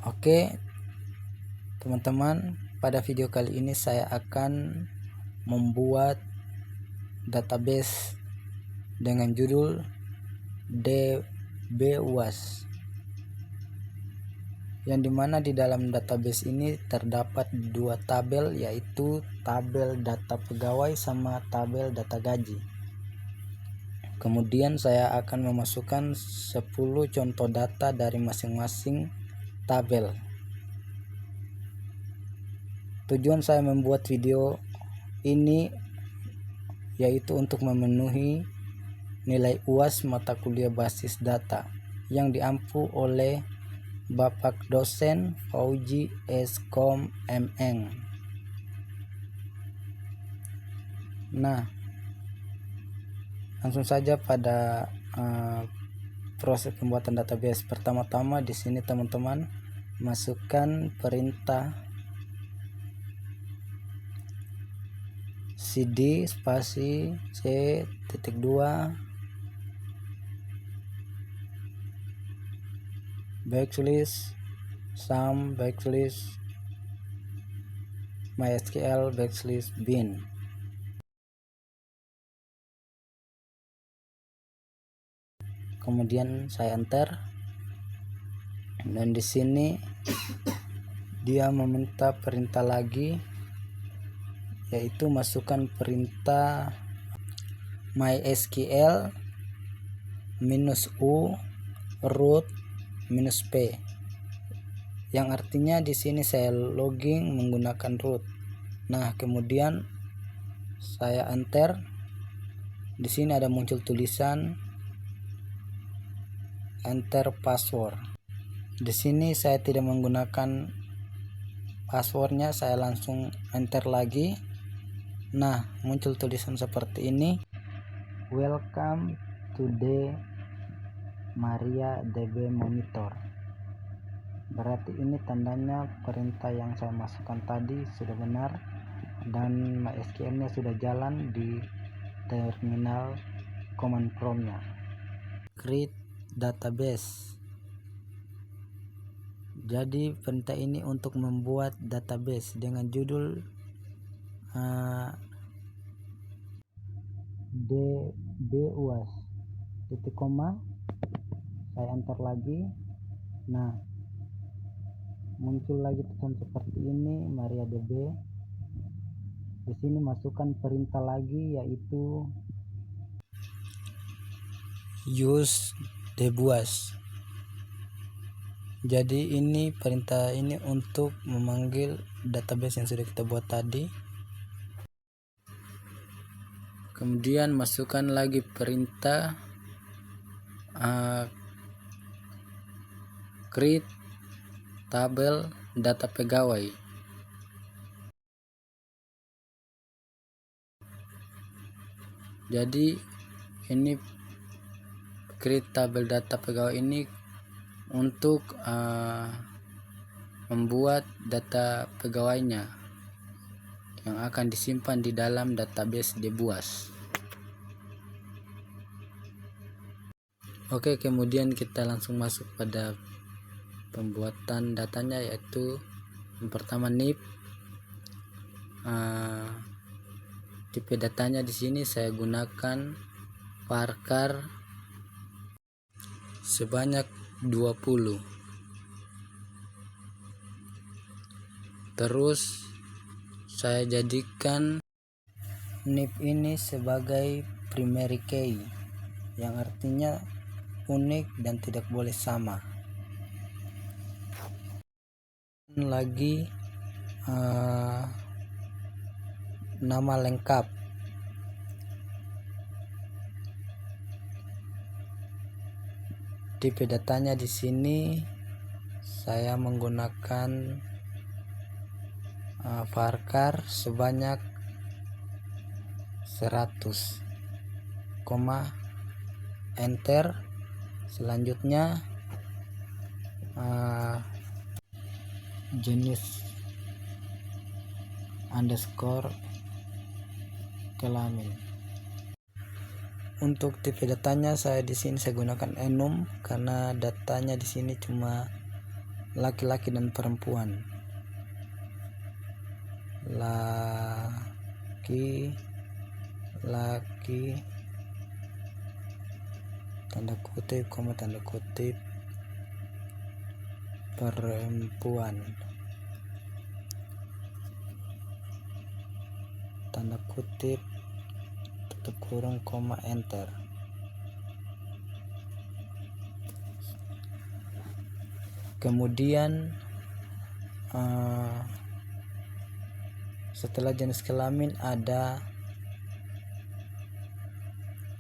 Oke teman-teman, pada video kali ini saya akan membuat database dengan judul DBUAS, yang dimana di dalam database ini terdapat dua tabel, yaitu tabel data pegawai sama tabel data gaji. Kemudian saya akan memasukkan 10 contoh data dari masing-masing tabel. Tujuan saya membuat video ini yaitu untuk memenuhi nilai UAS mata kuliah basis data yang diampu oleh Bapak dosen Fauji Eskom MN. Nah, langsung saja pada proses pembuatan database. Pertama-tama di sini teman-teman masukkan perintah cd spasi c.2 backslash sum backslash mysql backslash bin. Kemudian saya enter, dan di sini dia meminta perintah lagi, yaitu masukkan perintah mysql -u root -p, yang artinya di sini saya login menggunakan root. Nah, kemudian saya enter. Di sini ada muncul tulisan enter password. Di sini saya tidak menggunakan passwordnya, saya langsung enter lagi. Nah, muncul tulisan seperti ini, welcome to the MariaDB monitor. Berarti ini tandanya perintah yang saya masukkan tadi sudah benar dan MySQL nya sudah jalan di terminal command prompt-nya. Create database. Jadi perintah ini untuk membuat database dengan judul DBUAS titik koma. Saya enter lagi. Nah, muncul lagi tulisan seperti ini, MariaDB. Di sini masukkan perintah lagi, yaitu use DBUAS. Jadi ini perintah ini untuk memanggil database yang sudah kita buat tadi. Kemudian masukkan lagi perintah create tabel data pegawai. Jadi ini create tabel data pegawai ini untuk membuat data pegawainya yang akan disimpan di dalam database DBUAS. Oke, kemudian kita langsung masuk pada pembuatan datanya, yaitu yang pertama NIP. Tipe datanya di sini saya gunakan varchar sebanyak 20. Terus saya jadikan NIP ini sebagai primary key, yang artinya unik dan tidak boleh sama. Lagi nama lengkap. Tipe datanya di sini saya menggunakan varchar sebanyak 100, enter. Selanjutnya jenis underscore kelamin. Untuk tipe datanya saya di sini saya gunakan enum karena datanya di sini cuma laki-laki dan perempuan. Laki-laki tanda kutip koma tanda kutip perempuan tanda kutip tutup kurung koma enter. Kemudian setelah jenis kelamin ada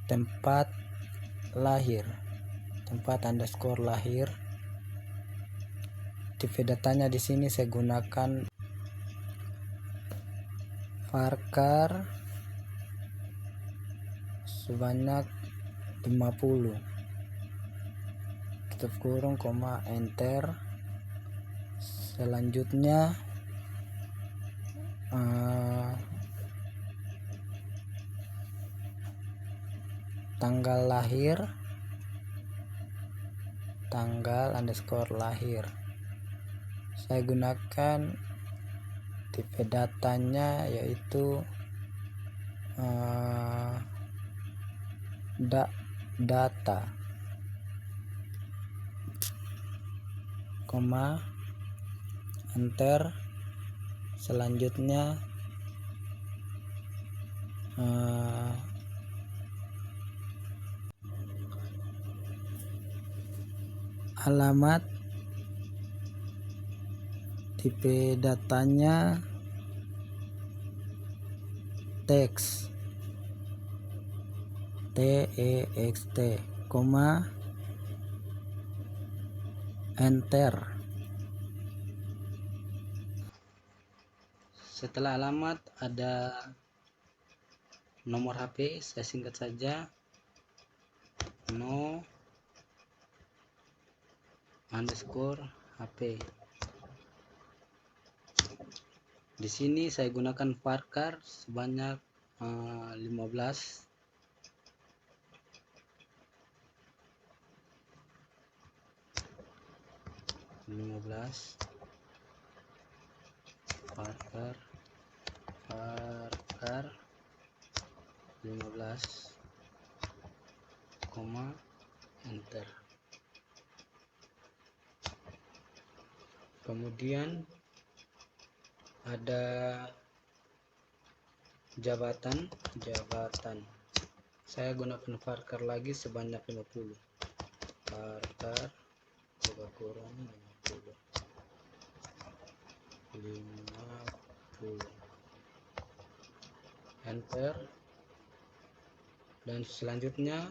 tempat lahir, tempat underscore lahir. Tipe datanya di sini saya gunakan varchar sebanyak 50, tutup kurung koma enter. Selanjutnya tanggal lahir, tanggal underscore lahir. Saya gunakan tipe datanya yaitu data koma enter. Selanjutnya alamat, tipe datanya teks text koma enter. Setelah alamat ada nomor HP, saya singkat saja no underscore HP. Di sini saya gunakan varchar sebanyak 15. Varchar 15 koma enter. Kemudian ada jabatan, saya gunakan varchar lagi sebanyak 50. Varchar coba kurang 50 enter. Dan selanjutnya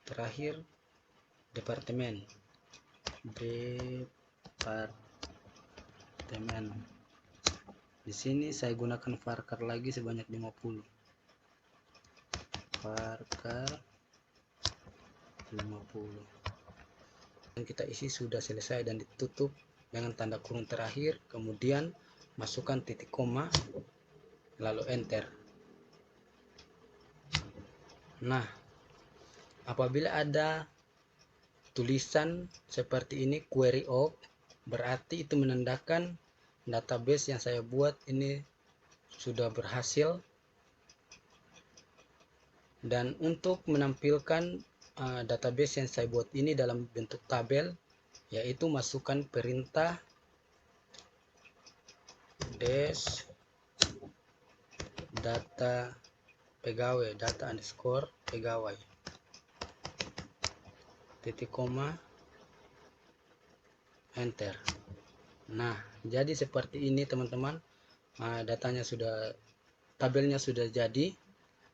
terakhir departemen. Di sini saya gunakan varchar lagi sebanyak 50. Varchar 50. Dan kita isi sudah selesai dan ditutup dengan tanda kurung terakhir, kemudian masukkan titik koma lalu enter. Nah, apabila ada tulisan seperti ini query all, berarti itu menandakan database yang saya buat ini sudah berhasil. Dan untuk menampilkan database yang saya buat ini dalam bentuk tabel, yaitu masukkan perintah dash data pegawai, data underscore pegawai, titik koma enter. Nah, jadi seperti ini teman-teman, datanya sudah, tabelnya sudah jadi,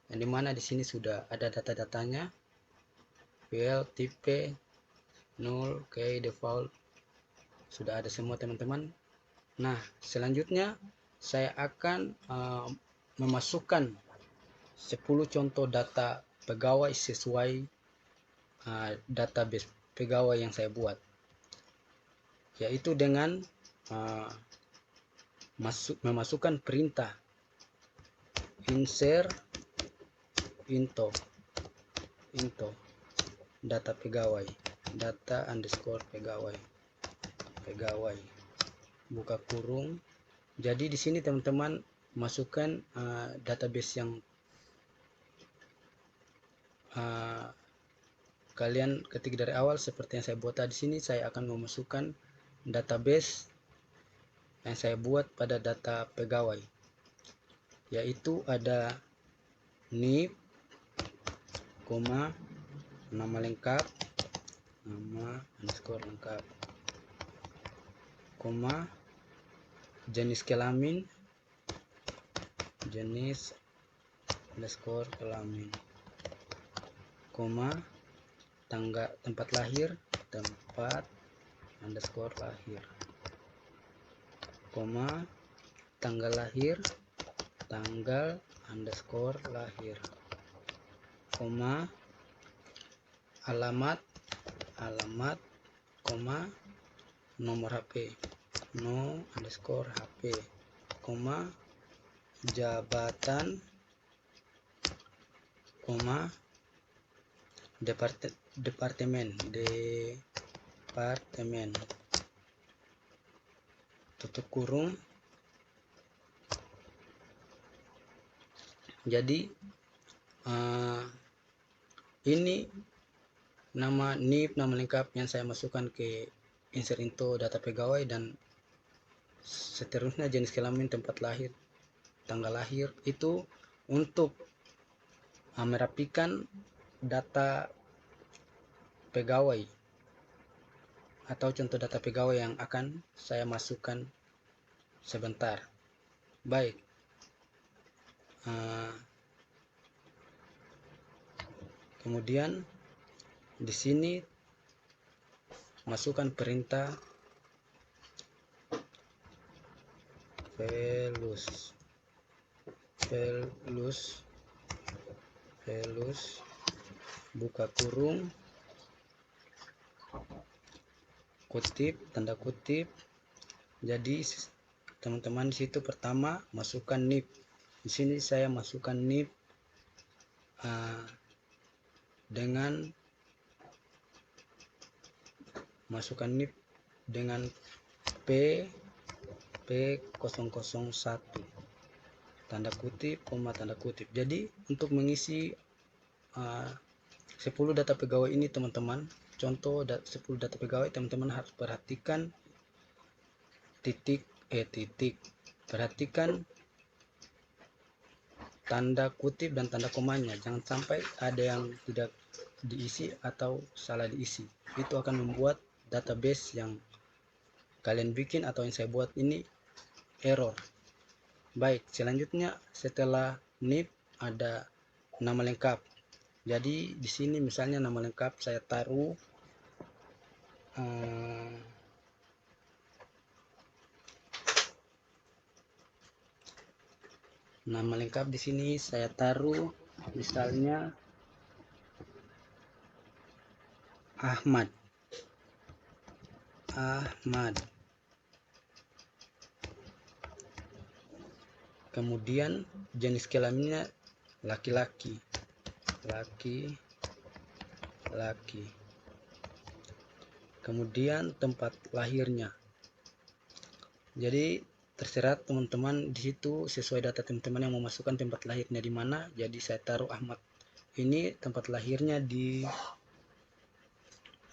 yang dimana di sini sudah ada data-datanya, file tipe 0 key default, sudah ada semua teman-teman. Nah, selanjutnya saya akan memasukkan 10 contoh data pegawai sesuai database pegawai yang saya buat, yaitu dengan memasukkan perintah insert into data pegawai. data underscore pegawai, buka kurung. Jadi di sini teman-teman masukkan database yang kalian ketik dari awal seperti yang saya buat tadi. Sini saya akan memasukkan database yang saya buat pada data pegawai, yaitu ada NIP, nama lengkap, nama underscore lengkap, jenis kelamin, jenis underscore kelamin, tempat lahir, tempat underscore lahir, tanggal lahir, tanggal underscore lahir, alamat, nomor HP, no underscore HP, jabatan, departemen, tutup kurung. Jadi ini nama NIP, nama lengkap yang saya masukkan ke insert into data pegawai, dan seterusnya jenis kelamin, tempat lahir, tanggal lahir, itu untuk merapikan data pegawai atau contoh data pegawai yang akan saya masukkan sebentar. Baik, kemudian di sini masukkan perintah velus, buka kurung, kutip, tanda kutip. Jadi teman-teman di situ pertama masukkan NIP. Di sini saya masukkan NIP dengan P001, tanda kutip, tanda kutip. Jadi untuk mengisi 10 data pegawai ini teman-teman, contoh 10 data pegawai, teman-teman harus perhatikan perhatikan tanda kutip dan tanda komanya, jangan sampai ada yang tidak diisi atau salah diisi. Itu akan membuat database yang kalian bikin atau yang saya buat ini error. Baik, selanjutnya setelah NIP ada nama lengkap. Jadi di sini misalnya nama lengkap saya taruh nama lengkap di sini saya taruh misalnya Ahmad. Kemudian jenis kelaminnya laki-laki. Kemudian tempat lahirnya. Jadi terserah teman-teman di situ sesuai data teman-teman yang memasukkan tempat lahirnya di mana. Jadi saya taruh Ahmad. Ini tempat lahirnya di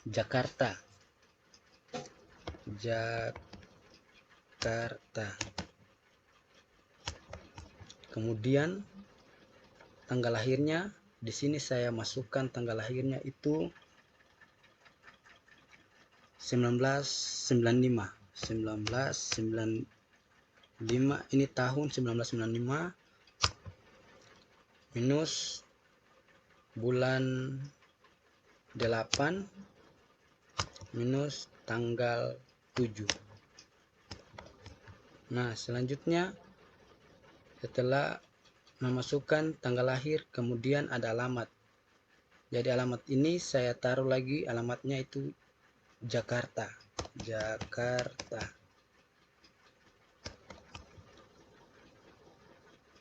Jakarta. Kemudian tanggal lahirnya di sini saya masukkan tanggal lahirnya itu 1995. Ini tahun 1995 minus bulan 8 minus tanggal 7. Nah, selanjutnya setelah memasukkan tanggal lahir, kemudian ada alamat. Jadi alamat ini saya taruh lagi, alamatnya itu Jakarta.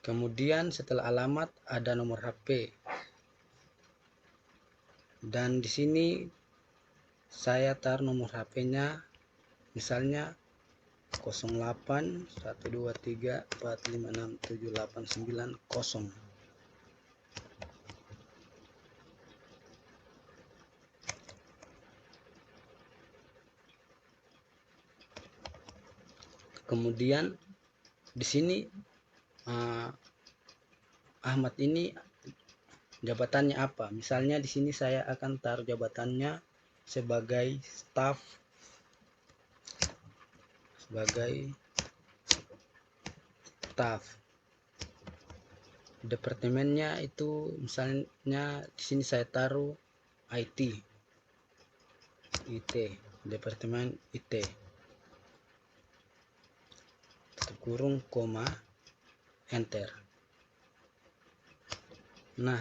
Kemudian setelah alamat ada nomor HP. Dan di sini saya taruh nomor HP-nya misalnya 081234567890. Kemudian di sini Ahmad ini jabatannya apa? Misalnya di sini saya akan taruh jabatannya sebagai staff, departemennya itu misalnya di sini saya taruh IT, departemen IT, tutup kurung, koma, enter. Nah,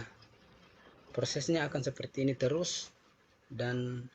prosesnya akan seperti ini terus, dan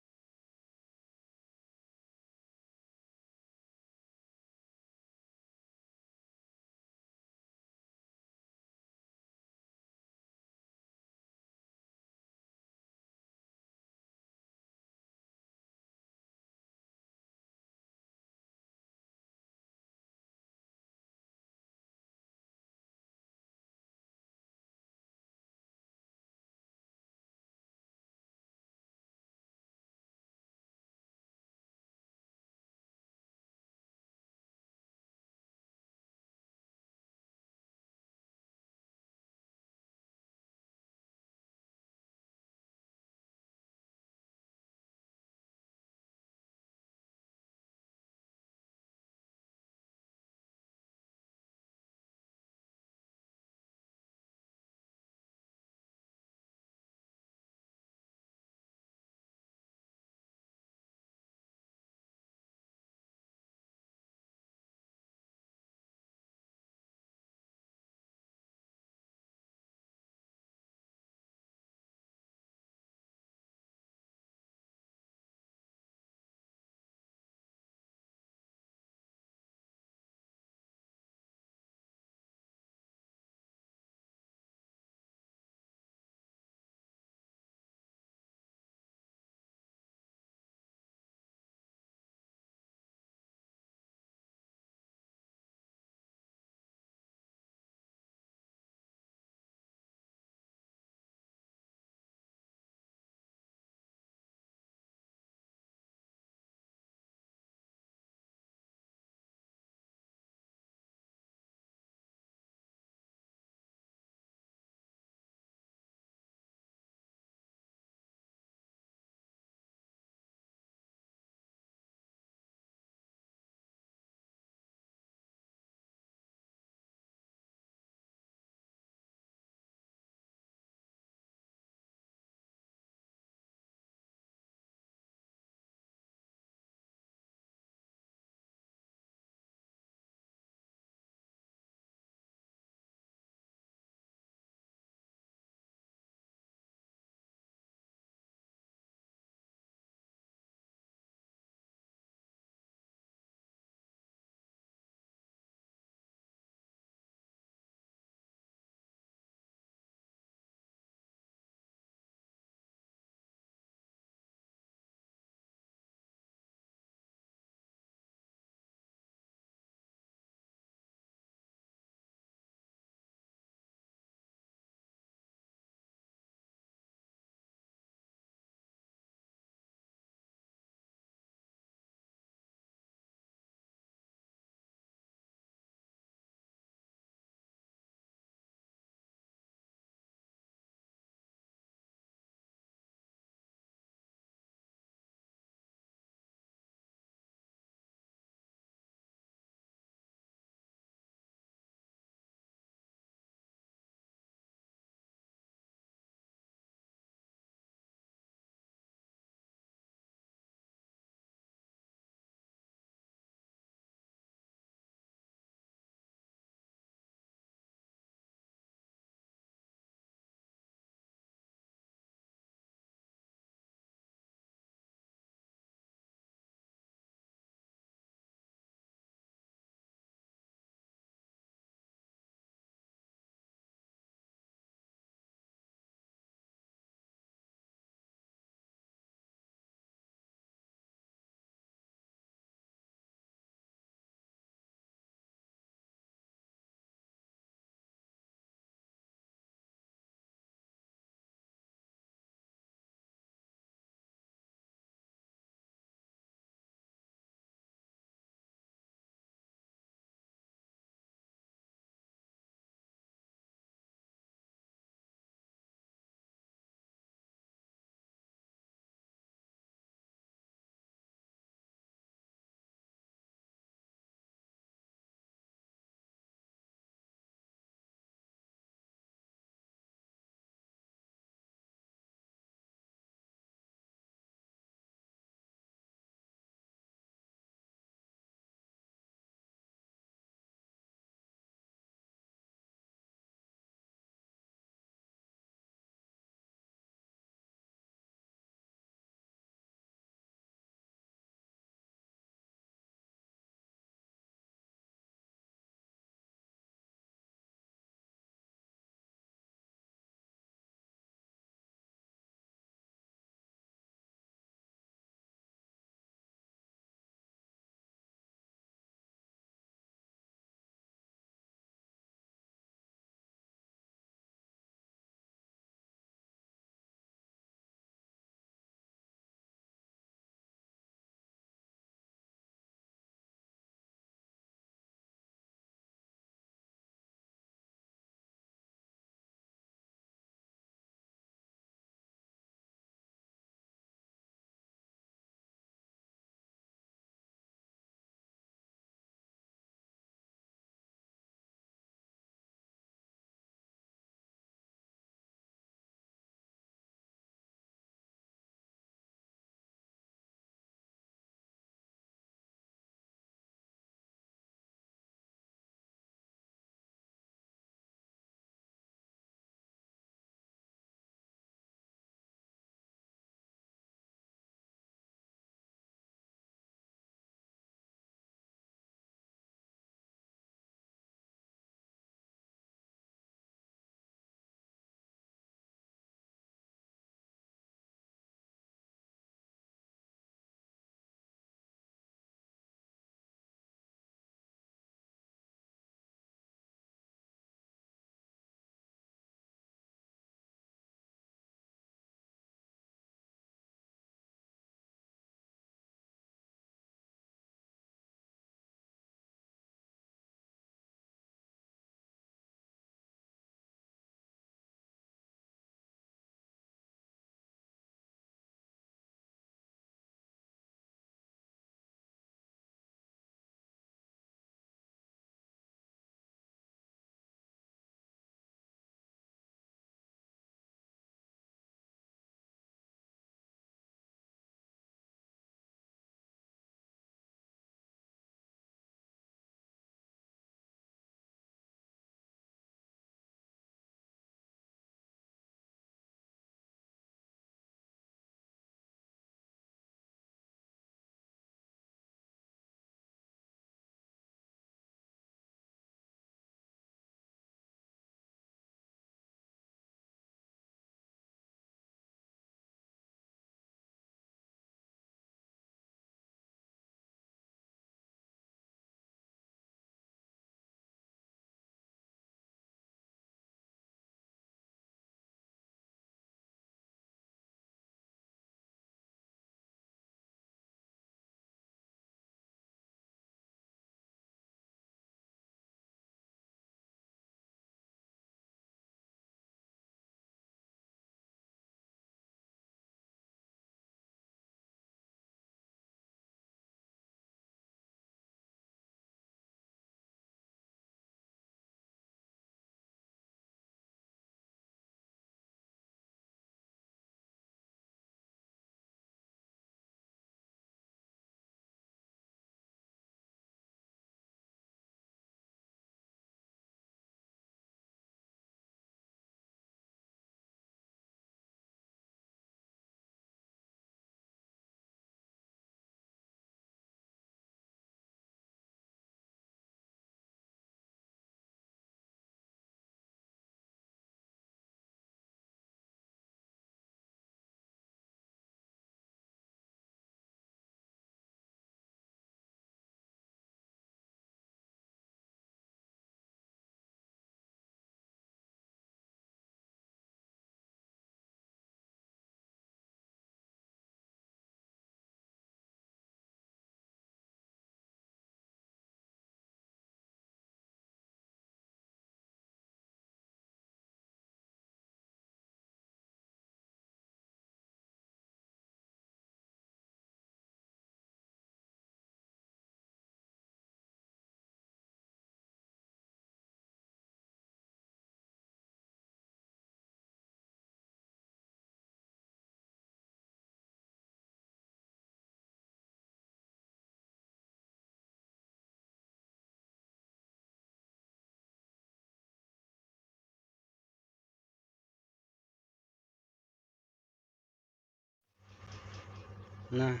Nah,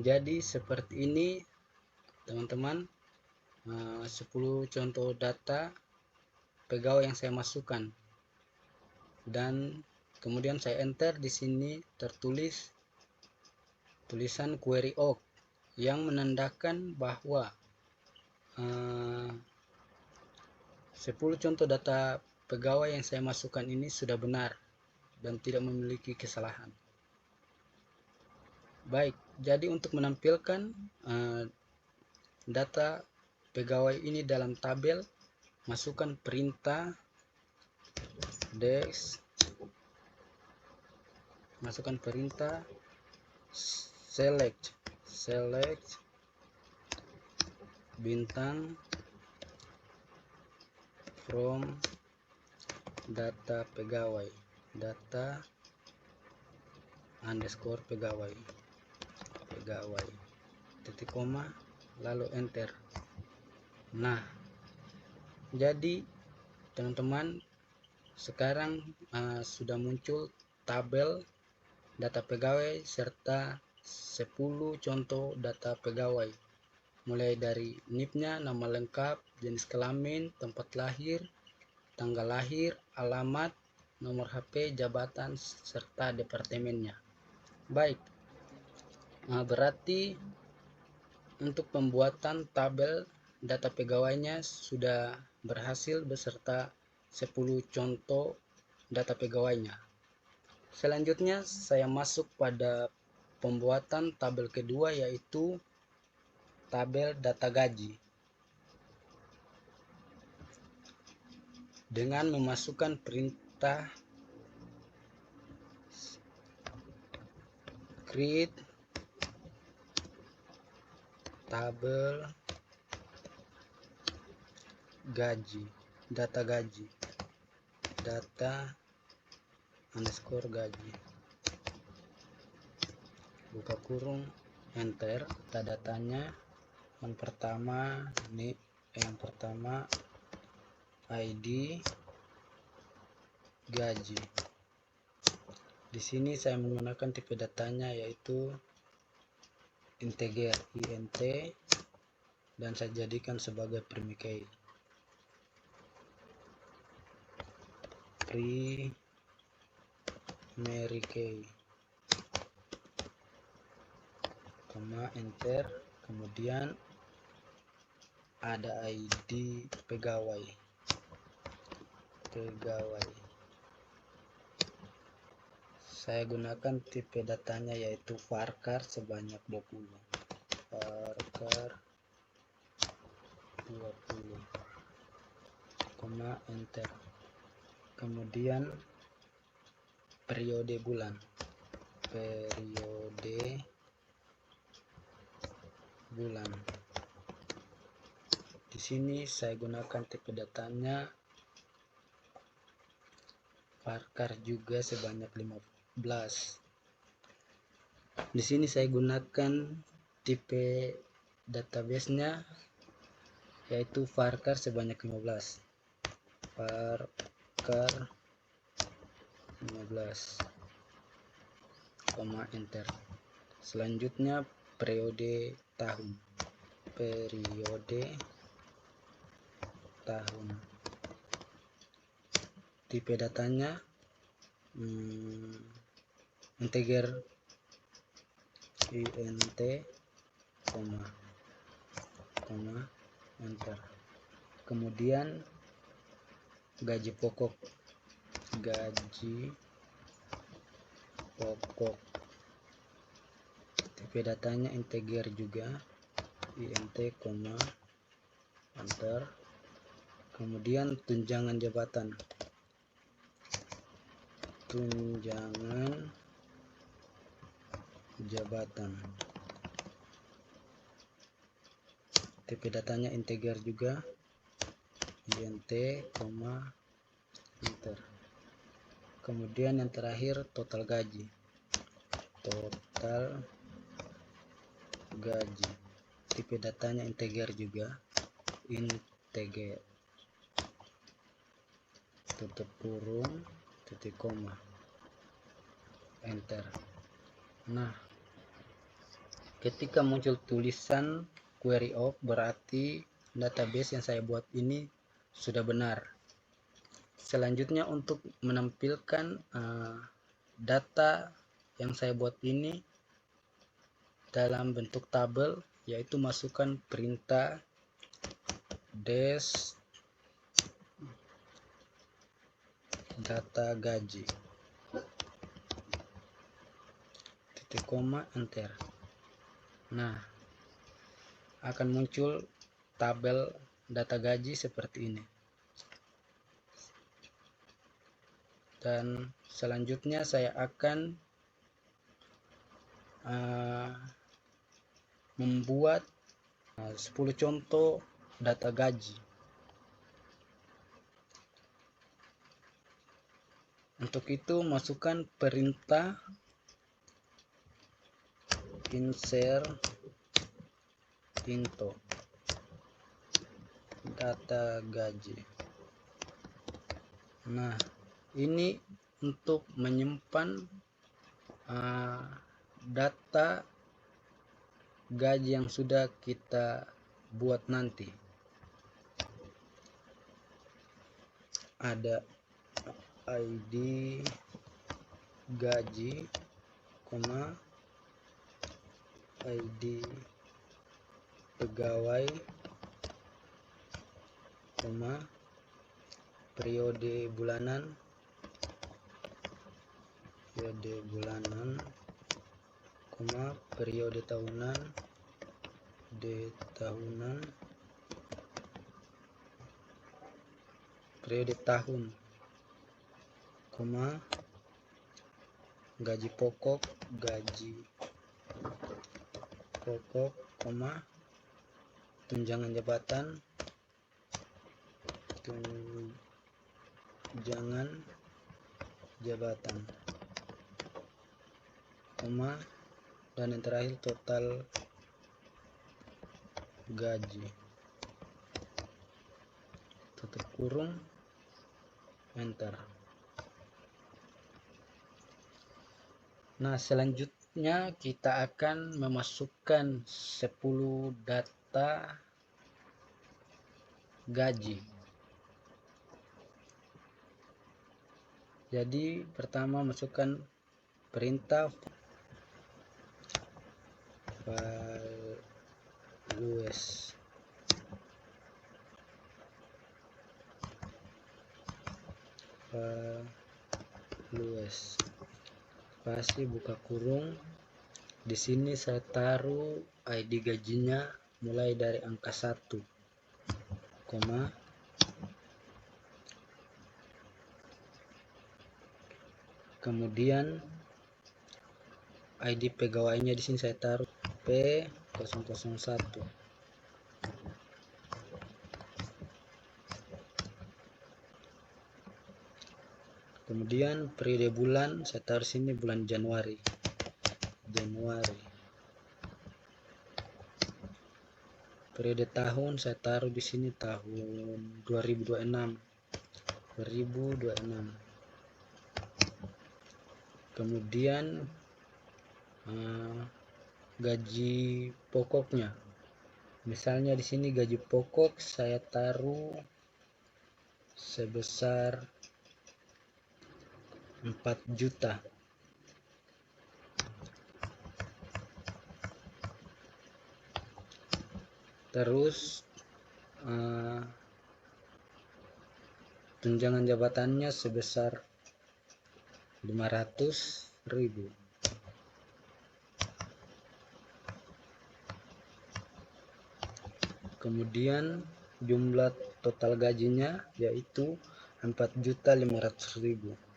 jadi seperti ini teman-teman, 10 contoh data pegawai yang saya masukkan, dan kemudian saya enter. Di sini tertulis tulisan query awk yang menandakan bahwa 10 contoh data pegawai yang saya masukkan ini sudah benar dan tidak memiliki kesalahan. Baik, jadi untuk menampilkan data pegawai ini dalam tabel, masukkan perintah desk, masukkan perintah select bintang from data pegawai, data underscore pegawai, titik koma, lalu enter. Nah, jadi teman-teman, sekarang sudah muncul tabel data pegawai serta 10 contoh data pegawai, mulai dari NIP-nya, nama lengkap, jenis kelamin, tempat lahir, tanggal lahir, alamat, nomor HP, jabatan, serta departemennya. Baik, berarti untuk pembuatan tabel data pegawainya sudah berhasil beserta 10 contoh data pegawainya. Selanjutnya saya masuk pada pembuatan tabel kedua, yaitu tabel data gaji, dengan memasukkan perintah create tabel gaji, data underscore gaji, buka kurung, enter. Datanya yang pertama ini, yang pertama ID gaji. Di sini saya menggunakan tipe datanya yaitu integer, int, dan saya jadikan sebagai primary key, enter. Kemudian ada ID pegawai, saya gunakan tipe datanya yaitu varchar sebanyak 20, enter. Kemudian periode bulan, di sini saya gunakan tipe datanya varchar juga sebanyak 15. Di sini saya gunakan tipe database-nya yaitu varchar sebanyak 15. Enter. Selanjutnya periode tahun, tipe datanya integer, int, enter. Kemudian gaji pokok, tipe datanya integer juga, int, enter. Kemudian tunjangan jabatan, tipe datanya integer juga, int, enter. Kemudian yang terakhir total gaji, tipe datanya integer juga, integer, tutup kurung, titik koma, enter. Nah, Ketika muncul tulisan query of, berarti database yang saya buat ini sudah benar. Selanjutnya untuk menampilkan data yang saya buat ini dalam bentuk tabel, yaitu masukkan perintah dash data gaji, titik koma, enter. Nah, akan muncul tabel data gaji seperti ini. Dan selanjutnya saya akan membuat 10 contoh data gaji. Untuk itu masukkan perintah insert into data gaji. Nah, ini untuk menyimpan data gaji yang sudah kita buat nanti. Ada ID gaji, ID pegawai, periode bulanan, periode tahunan, periode tahun, gaji pokok, tunjangan jabatan, dan yang terakhir total gaji, tutup kurung, enter. Nah, selanjutnya kita akan memasukkan 10 data gaji. Jadi pertama masukkan perintah values spasi buka kurung. Di sini saya taruh ID gajinya mulai dari angka 1, kemudian ID pegawainya di sini saya taruh P001. Kemudian periode bulan saya taruh sini bulan Januari. Periode tahun saya taruh di sini tahun 2026. Kemudian gaji pokoknya, misalnya di sini gaji pokok saya taruh sebesar 4 juta. Terus tunjangan jabatannya sebesar 500.000. Kemudian jumlah total gajinya yaitu 4.500.000.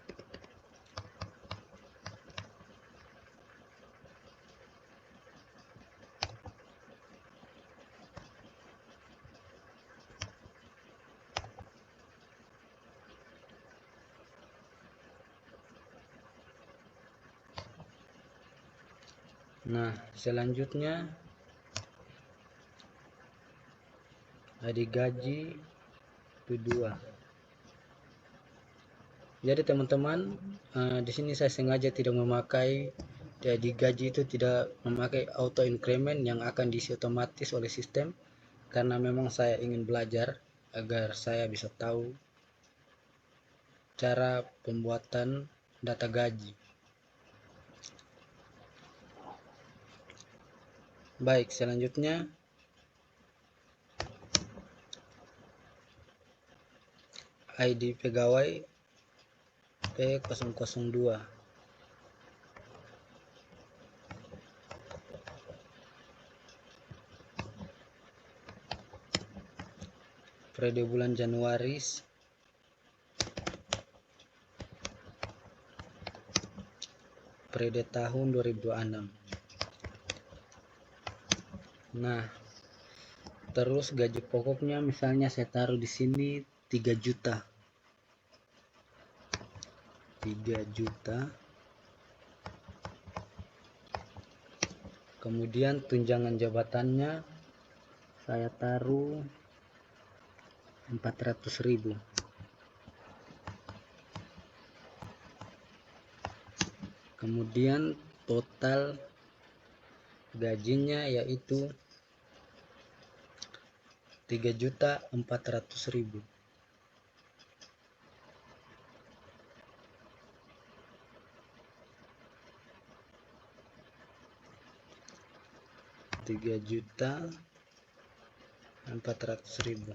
Nah, selanjutnya ID gaji kedua. Jadi teman-teman, di sini saya sengaja tidak memakai Jadi gaji itu tidak memakai auto increment yang akan diisi otomatis oleh sistem, karena memang saya ingin belajar agar saya bisa tahu cara pembuatan data gaji. Baik, selanjutnya ID pegawai P002. Periode bulan Januari, periode tahun 2026. Nah, terus gaji pokoknya misalnya saya taruh di sini 3 juta. 3 juta. Kemudian tunjangan jabatannya saya taruh 400.000. Kemudian total gajinya yaitu 3.400.000. Rp3.400.000.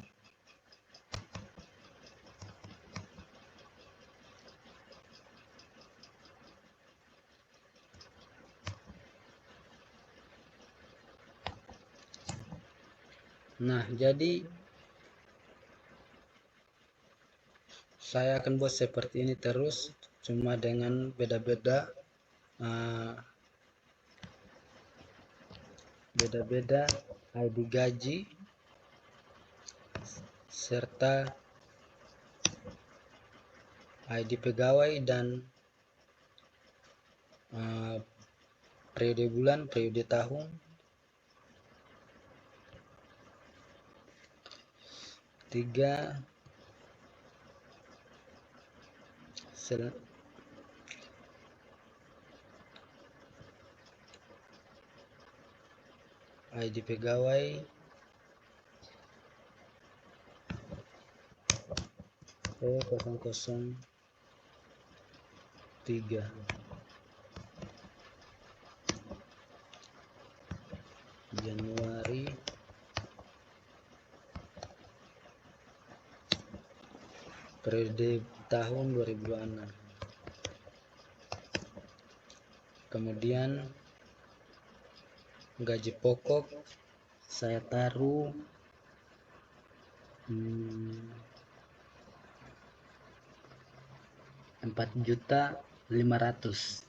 Nah, jadi saya akan buat seperti ini terus, cuma dengan beda-beda ID gaji serta ID pegawai dan periode bulan, periode tahun. ID pegawai P003 Januari periode tahun 2026. Kemudian gaji pokok saya taruh 4.500.000.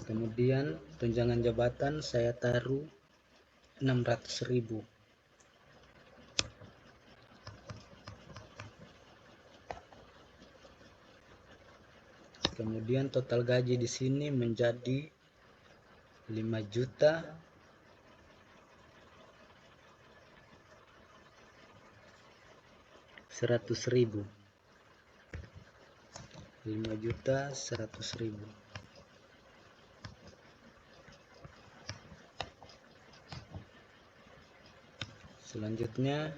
Kemudian tunjangan jabatan saya taruh 600.000. Kemudian total gaji di sini menjadi 5.100.000. 5.100.000. Selanjutnya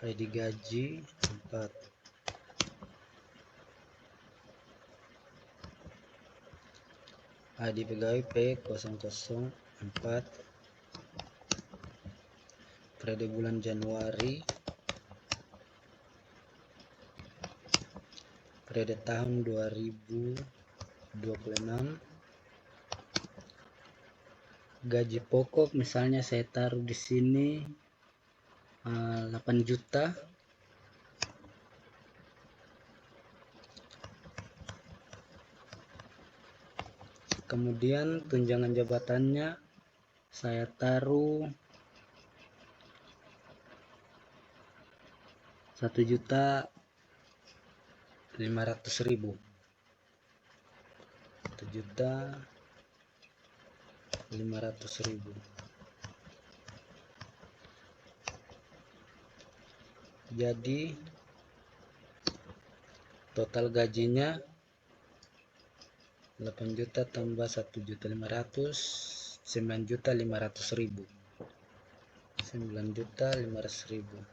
ID gaji 4. ID pegawai P004. Periode bulan Januari, periode tahun 2026. Gaji pokok misalnya saya taruh di sini 8 juta. Kemudian tunjangan jabatannya saya taruh 1.500.000. 1.500.000. Jadi total gajinya 8 juta tambah 1.500.000, 9.500.000. 9.500.000.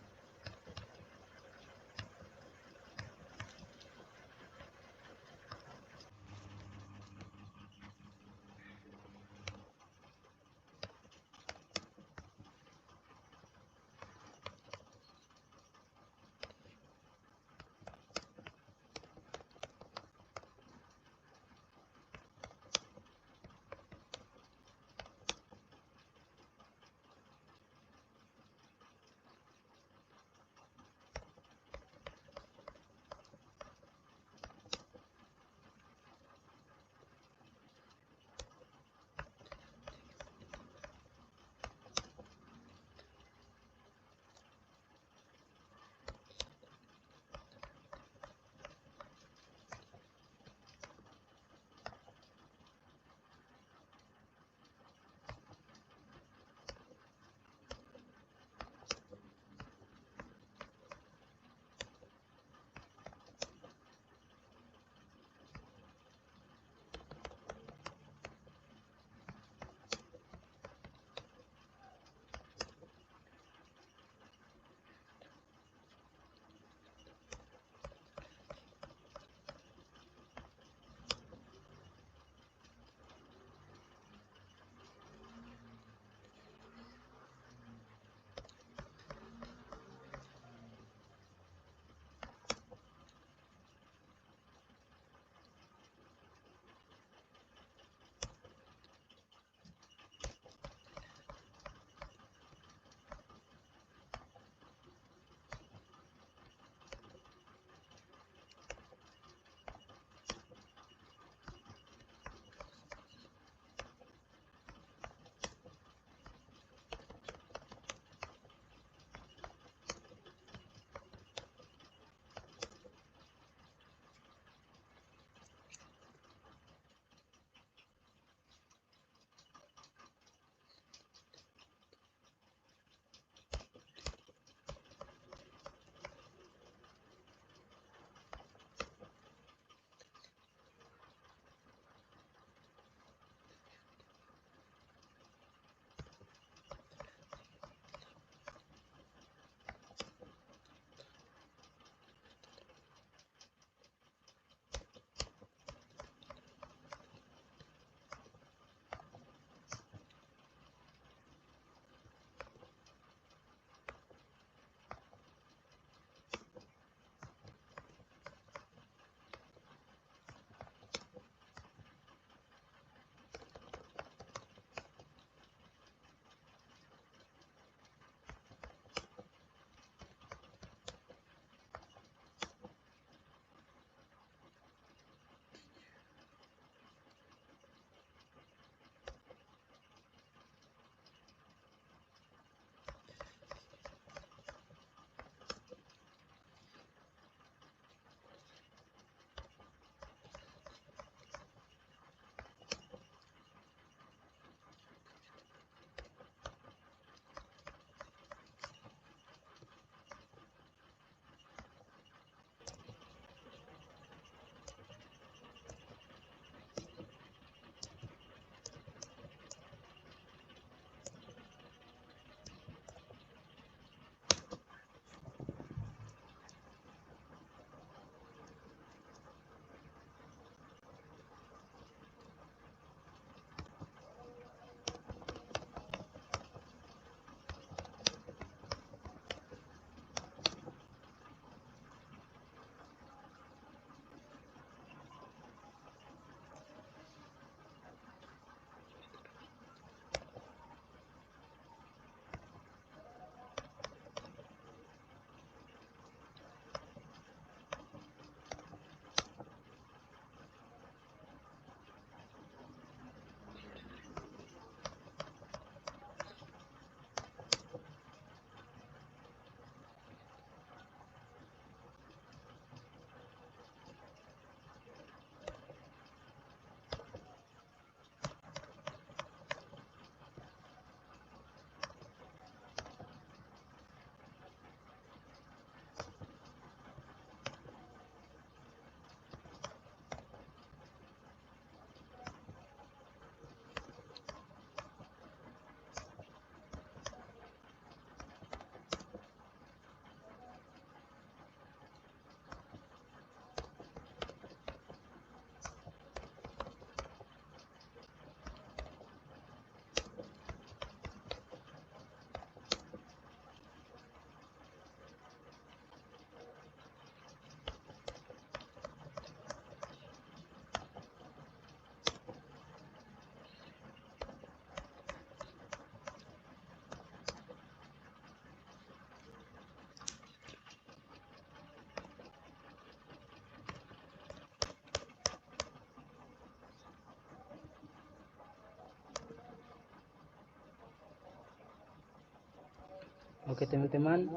Oke teman-teman,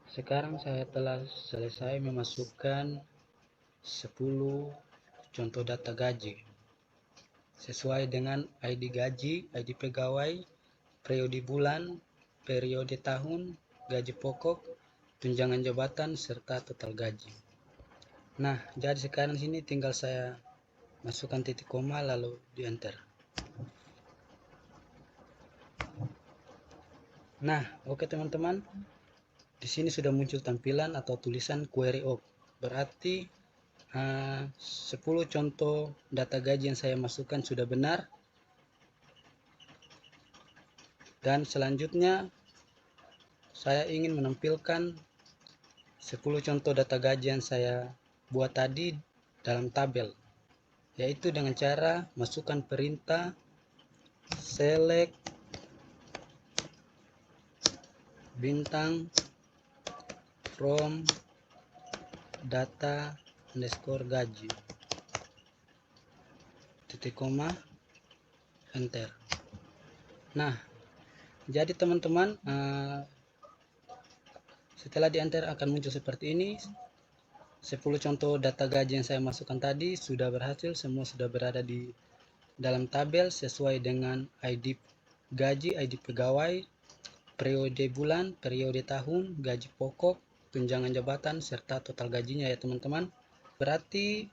sekarang saya telah selesai memasukkan 10 contoh data gaji sesuai dengan ID gaji, ID pegawai, periode bulan, periode tahun, gaji pokok, tunjangan jabatan, serta total gaji. Nah, jadi sekarang sini tinggal saya masukkan titik koma lalu di enter. Nah, oke teman-teman, di sini sudah muncul tampilan atau tulisan query all. Berarti 10 contoh data gaji yang saya masukkan sudah benar. Dan selanjutnya saya ingin menampilkan 10 contoh data gaji yang saya buat tadi dalam tabel, yaitu dengan cara masukkan perintah select bintang from data underscore gaji titik koma enter. Nah, jadi teman-teman, setelah di enter akan muncul seperti ini. 10 contoh data gaji yang saya masukkan tadi sudah berhasil, semua sudah berada di dalam tabel sesuai dengan ID gaji, ID pegawai, periode bulan, periode tahun, gaji pokok, tunjangan jabatan, serta total gajinya ya teman-teman. Berarti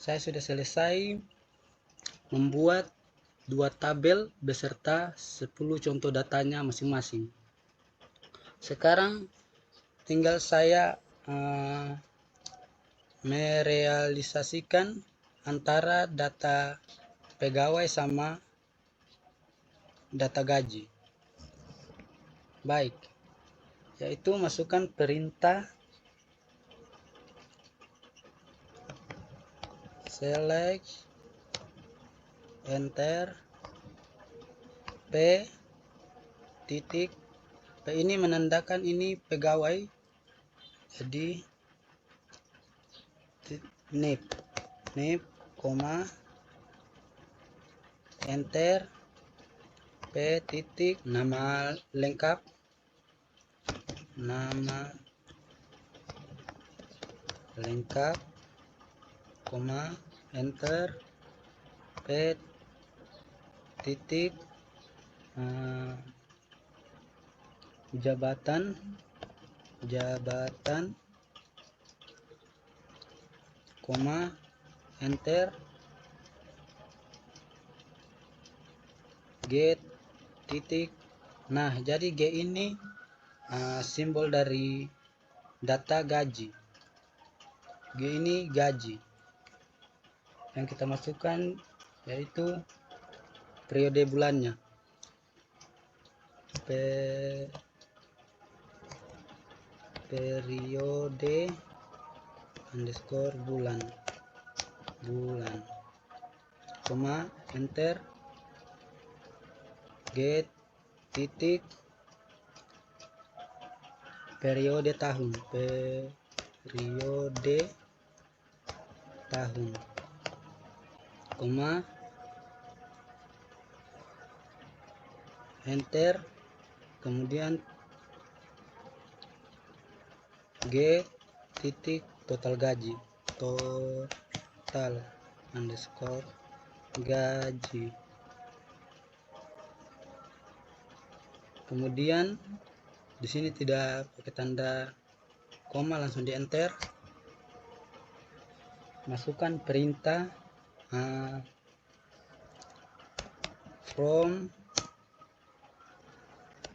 saya sudah selesai membuat 2 tabel beserta 10 contoh datanya masing-masing. Sekarang tinggal saya merealisasikan antara data pegawai sama data gaji. Baik, yaitu masukkan perintah select enter P titik P ini menandakan ini pegawai, jadi nip koma enter P titik nama lengkap, koma enter P titik jabatan koma enter get titik. Nah, jadi G ini simbol dari data gaji. G ini gaji yang kita masukkan, yaitu periode bulannya, periode underscore bulan, koma enter get titik periode tahun, koma enter, kemudian G titik total gaji, total underscore gaji, kemudian di sini tidak pakai tanda koma, langsung di enter. Masukkan perintah from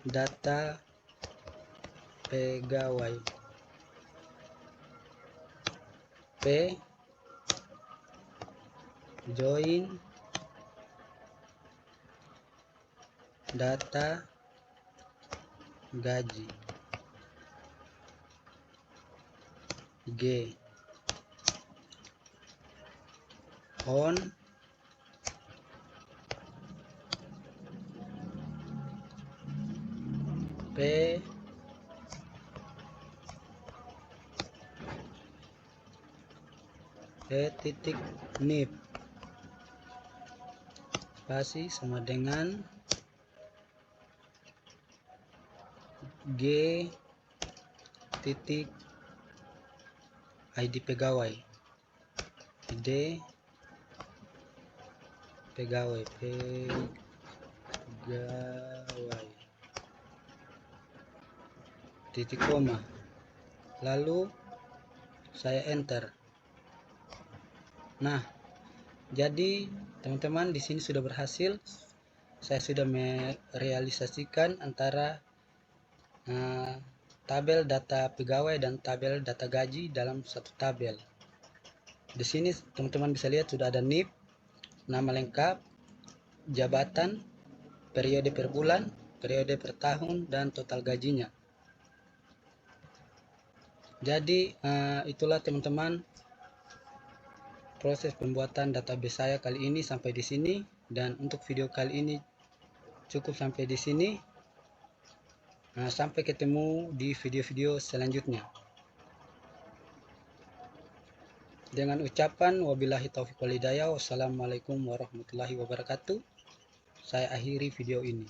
data pegawai P join data gaji G on P titik nip spasi sama dengan G titik ID pegawai, pegawai titik koma, lalu saya enter. Nah, jadi teman-teman di sini sudah berhasil. Saya sudah merealisasikan antara tabel data pegawai dan tabel data gaji dalam satu tabel. Di sini teman-teman bisa lihat sudah ada NIP, nama lengkap, jabatan, periode per bulan, periode per tahun, dan total gajinya. Jadi itulah teman-teman proses pembuatan database saya kali ini sampai di sini, dan untuk video kali ini cukup sampai di sini. Sampai ketemu di video-video selanjutnya. Dengan ucapan wabillahi taufiq wal hidayah, wassalamualaikum warahmatullahi wabarakatuh. Saya akhiri video ini.